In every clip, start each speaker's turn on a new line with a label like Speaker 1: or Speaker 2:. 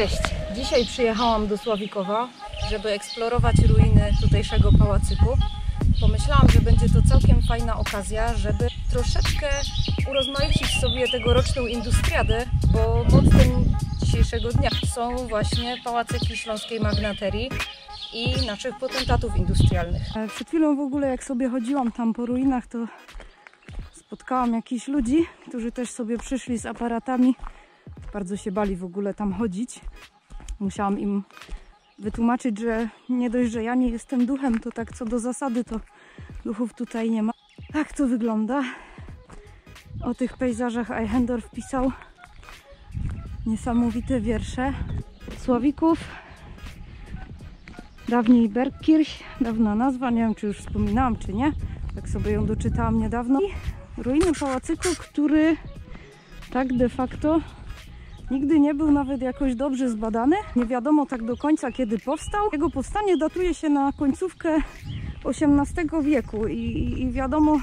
Speaker 1: Cześć! Dzisiaj przyjechałam do Sławikowa, żeby eksplorować ruiny tutejszego pałacyku. Pomyślałam, że będzie to całkiem fajna okazja, żeby troszeczkę urozmaicić sobie tegoroczną industriadę, bo mottem dzisiejszego dnia są właśnie pałacyki śląskiej magnaterii i naszych potentatów industrialnych. Przed chwilą w ogóle jak sobie chodziłam tam po ruinach, to spotkałam jakichś ludzi, którzy też sobie przyszli z aparatami. Bardzo się bali w ogóle tam chodzić. Musiałam im wytłumaczyć, że nie dość, że ja nie jestem duchem, to tak co do zasady to duchów tutaj nie ma. Tak to wygląda. O tych pejzażach Eichendorff pisał niesamowite wiersze. Sławików, dawniej Bergkirch, dawna nazwa, nie wiem czy już wspominałam czy nie, tak sobie ją doczytałam niedawno. I ruiny pałacyku, który tak de facto nigdy nie był nawet jakoś dobrze zbadany. Nie wiadomo tak do końca kiedy powstał. Jego powstanie datuje się na końcówkę XVIII wieku i wiadomo,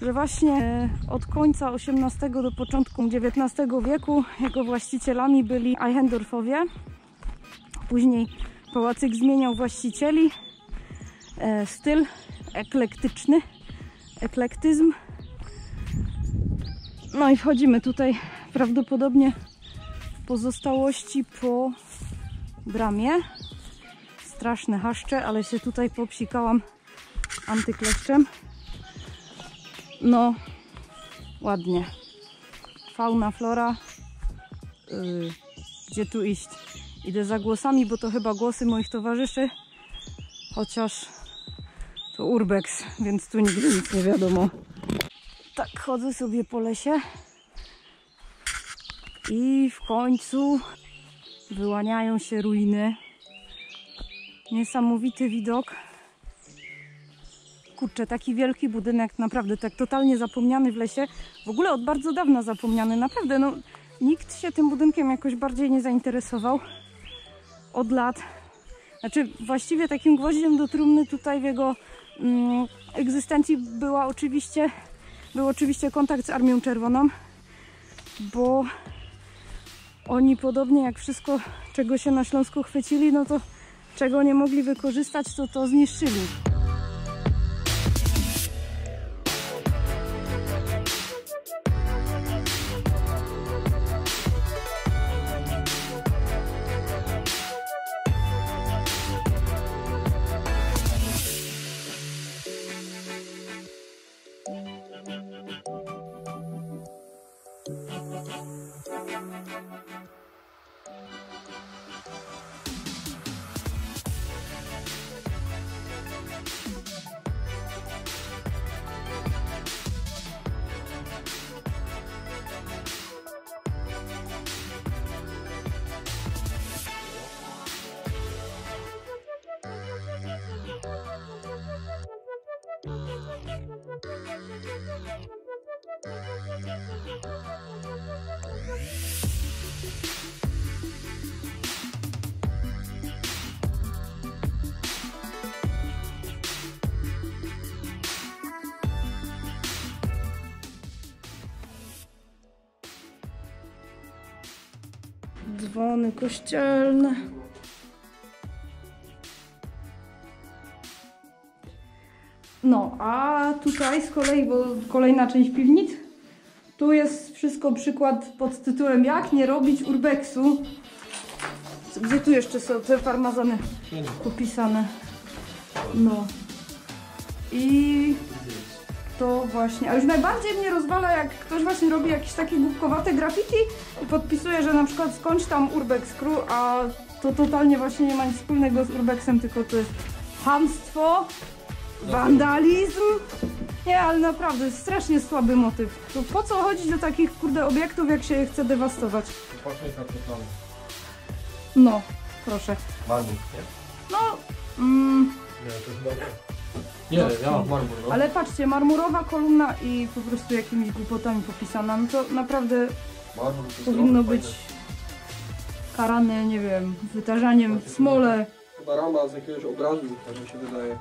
Speaker 1: że właśnie od końca XVIII do początku XIX wieku jego właścicielami byli Eichendorffowie. Później pałacyk zmieniał właścicieli. Styl eklektyczny, eklektyzm. No i wchodzimy tutaj prawdopodobnie w pozostałości po bramie. Straszne haszcze, ale się tutaj popsikałam antykleszczem. No, ładnie. Fauna, flora. Gdzie tu iść? Idę za głosami, bo to chyba głosy moich towarzyszy. Chociaż to urbex, więc tu nigdy nic nie wiadomo. Tak, chodzę sobie po lesie. I w końcu wyłaniają się ruiny. Niesamowity widok. Kurczę, taki wielki budynek, naprawdę tak totalnie zapomniany w lesie. W ogóle od bardzo dawna zapomniany, naprawdę. No, nikt się tym budynkiem jakoś bardziej nie zainteresował. Od lat. Znaczy właściwie takim gwoździem do trumny tutaj w jego egzystencji był oczywiście kontakt z Armią Czerwoną. Bo oni podobnie jak wszystko, czego się na Śląsku chwycili, no to czego nie mogli wykorzystać, to zniszczyli. Dzwony kościelne. No, a tutaj z kolei, bo kolejna część piwnic, tu jest wszystko przykład pod tytułem jak nie robić urbexu. Gdzie tu jeszcze są te farmazony popisane? No. I to właśnie, a już najbardziej mnie rozwala, jak ktoś właśnie robi jakieś takie głupkowate graffiti i podpisuje, że na przykład skądś tam Urbex Crew, a to totalnie właśnie nie ma nic wspólnego z urbexem, tylko to jest chamstwo, wandalizm. Nie, ale naprawdę strasznie słaby motyw. To po co chodzić do takich kurde obiektów, jak się je chce dewastować?
Speaker 2: Patrzmy na te plany.
Speaker 1: No, proszę.
Speaker 2: Marmur, nie?
Speaker 1: No,
Speaker 2: Nie, to chyba nie. Nie, ja mam marmur, no.
Speaker 1: Ale patrzcie, marmurowa kolumna i po prostu jakimiś głupotami popisana, no to naprawdę
Speaker 2: Marmur to
Speaker 1: powinno być karane, nie wiem, wytarzaniem w smole.
Speaker 2: Chyba rama z jakiegoś obrazu, tak mi się wydaje.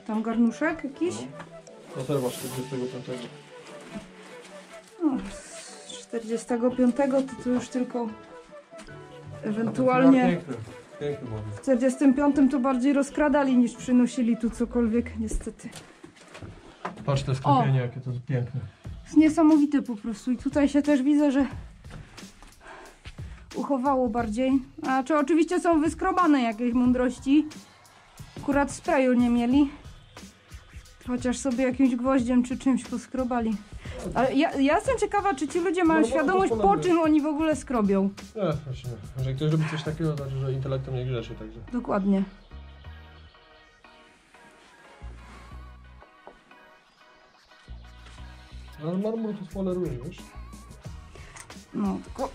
Speaker 1: Tam garnuszek jakiś?
Speaker 2: Konserwa 45.
Speaker 1: O, 45 to już tylko ewentualnie...
Speaker 2: Piękny, piękny model.
Speaker 1: W 45 to bardziej rozkradali niż przynosili tu cokolwiek, niestety.
Speaker 2: Patrz te sklepienie, jakie to jest piękne.
Speaker 1: Jest niesamowite po prostu i tutaj się też widzę, że uchowało bardziej. A czy oczywiście są wyskrobane jakieś mądrości. Akurat sprayu nie mieli. Chociaż sobie jakimś gwoździem czy czymś poskrobali. Ale ja jestem ciekawa, czy ci ludzie mają świadomość, po czym oni w ogóle skrobią.
Speaker 2: Nie, właśnie nie. Jeżeli ktoś robi coś takiego, to znaczy, że intelektem nie grzeszy, także.
Speaker 1: Dokładnie.
Speaker 2: Ale marmur to spoleruje, wiesz?
Speaker 1: No, tylko...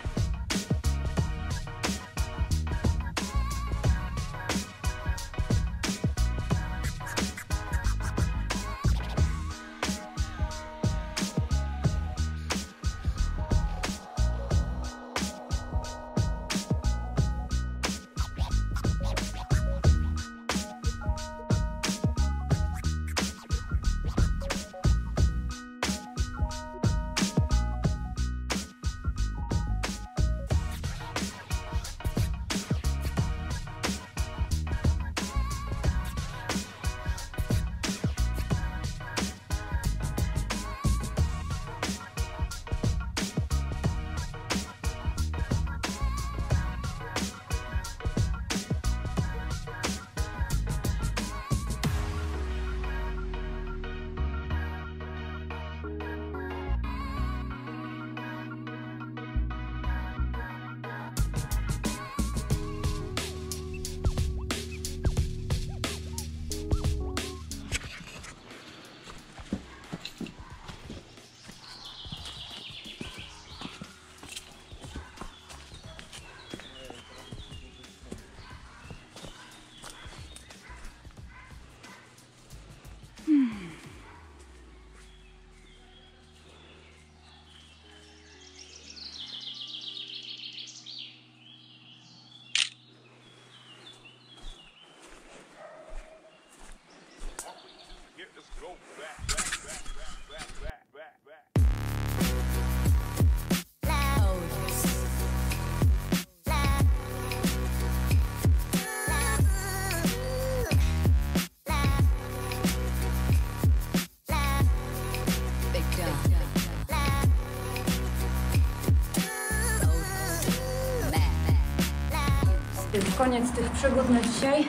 Speaker 1: Koniec tych przygód na dzisiaj.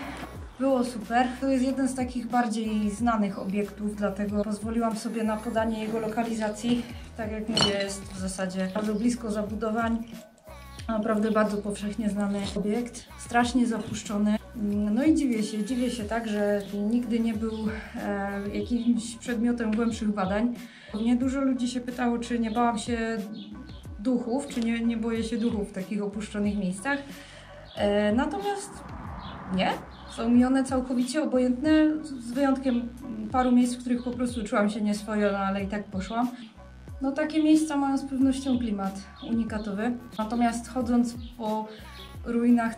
Speaker 1: Było super. To jest jeden z takich bardziej znanych obiektów, dlatego pozwoliłam sobie na podanie jego lokalizacji. Tak jak mówię, jest w zasadzie bardzo blisko zabudowań. Naprawdę bardzo powszechnie znany obiekt. Strasznie zapuszczony. No i dziwię się tak, że nigdy nie był jakimś przedmiotem głębszych badań. Mnie dużo ludzi się pytało, czy nie bałam się duchów, czy nie boję się duchów w takich opuszczonych miejscach. Natomiast nie, są mi one całkowicie obojętne, z wyjątkiem paru miejsc, w których po prostu czułam się nieswojo, no ale i tak poszłam. No takie miejsca mają z pewnością klimat unikatowy, natomiast chodząc po ruinach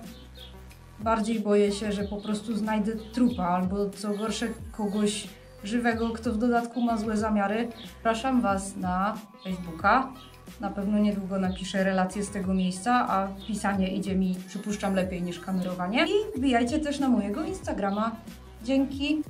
Speaker 1: bardziej boję się, że po prostu znajdę trupa albo co gorsze kogoś żywego, kto w dodatku ma złe zamiary. Zapraszam Was na Facebooka. Na pewno niedługo napiszę relację z tego miejsca, a pisanie idzie mi, przypuszczam, lepiej niż kamerowanie. I wbijajcie też na mojego Instagrama. Dzięki!